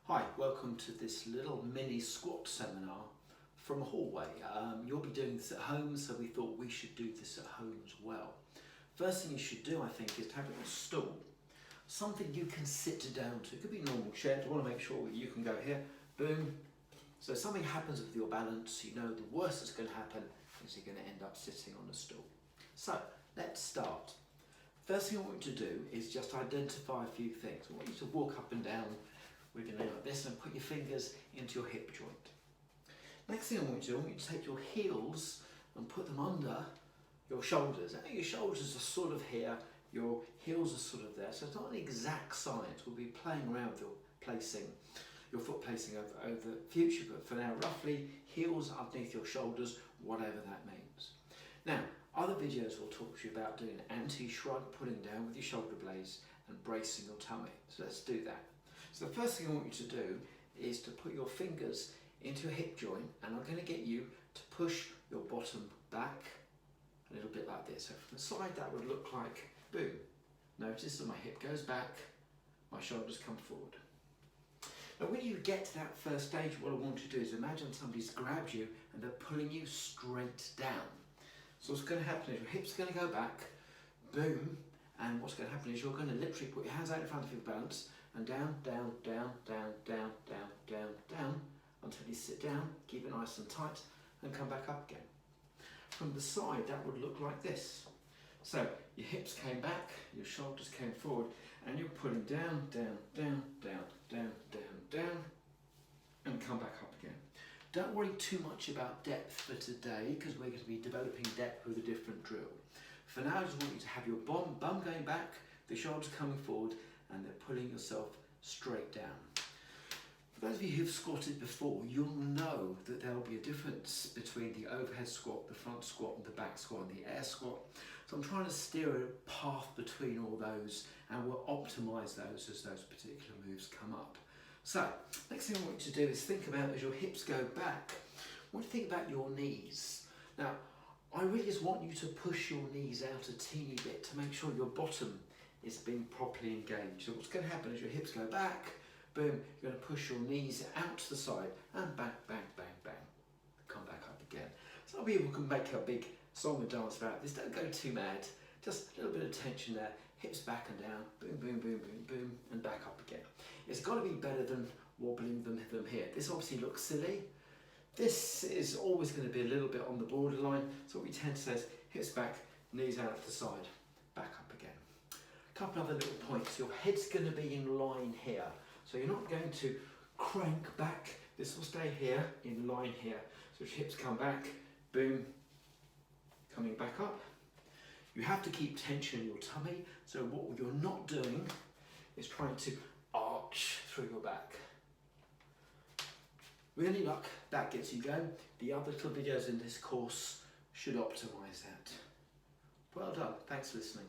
Hi, welcome to this little mini squat seminar from a hallway. You'll be doing this at home, so we thought we should do this at home as well. First thing you should do, I think, is to have a stool, something you can sit down to. It could be a normal chair. You want to make sure that you can go here, boom. So if something happens with your balance, you know the worst that's going to happen is you're going to end up sitting on a stool. So let's start. First thing I want you to do is just identify a few things. I want you to walk up and down. We're going to do like this and put your fingers into your hip joint. Next thing I want you to do, I want you to take your heels and put them under your shoulders. Now your shoulders are sort of here, your heels are sort of there, so it's not an exact science. We'll be playing around with your foot placing over the future, but for now, roughly heels underneath your shoulders, whatever that means. Now, other videos will talk to you about doing an anti-shrug, putting down with your shoulder blades and bracing your tummy. So let's do that. So the first thing I want you to do is to put your fingers into your hip joint, and I'm going to get you to push your bottom back a little bit like this. So from the side that would look like, boom. Notice that my hip goes back, my shoulders come forward. Now when you get to that first stage, what I want you to do is imagine somebody's grabbed you and they're pulling you straight down. So what's going to happen is your hips are going to go back, boom, and what's going to happen is you're going to literally put your hands out in front of your balance and down, down, down, down, down, down, down, down, until you sit down, keep it nice and tight, and come back up again. From the side, that would look like this. So your hips came back, your shoulders came forward, and you're pulling down, down, down, down, down, down, down, and come back up again. Don't worry too much about depth for today, because we're going to be developing depth with a different drill. For now, I just want you to have your bum going back, the shoulders coming forward, and they're pulling yourself straight down. For those of you who've squatted before, you'll know that there'll be a difference between the overhead squat, the front squat, and the back squat, and the air squat. So I'm trying to steer a path between all those, and we'll optimize those as those particular moves come up. So, next thing I want you to do is think about, as your hips go back, I want you to think about your knees. Now, I really just want you to push your knees out a teeny bit to make sure your bottom is being properly engaged. So what's going to happen is your hips go back, boom, you're going to push your knees out to the side and bang, bang, bang, bang. Come back up again. Some people can make a big song and dance about this. Don't go too mad. Just a little bit of tension there. Hips back and down, boom, boom, boom, boom, boom, and back up again. It's got to be better than wobbling them here. This obviously looks silly. This is always going to be a little bit on the borderline. So what we tend to say is hips back, knees out to the side, back up again. A couple other little points. Your head's going to be in line here. So you're not going to crank back. This will stay here, in line here. So your hips come back, boom, coming back up. You have to keep tension in your tummy. So what you're not doing is trying to arch through your back. With any luck, that gets you going. The other little videos in this course should optimize that. Well done. Thanks for listening.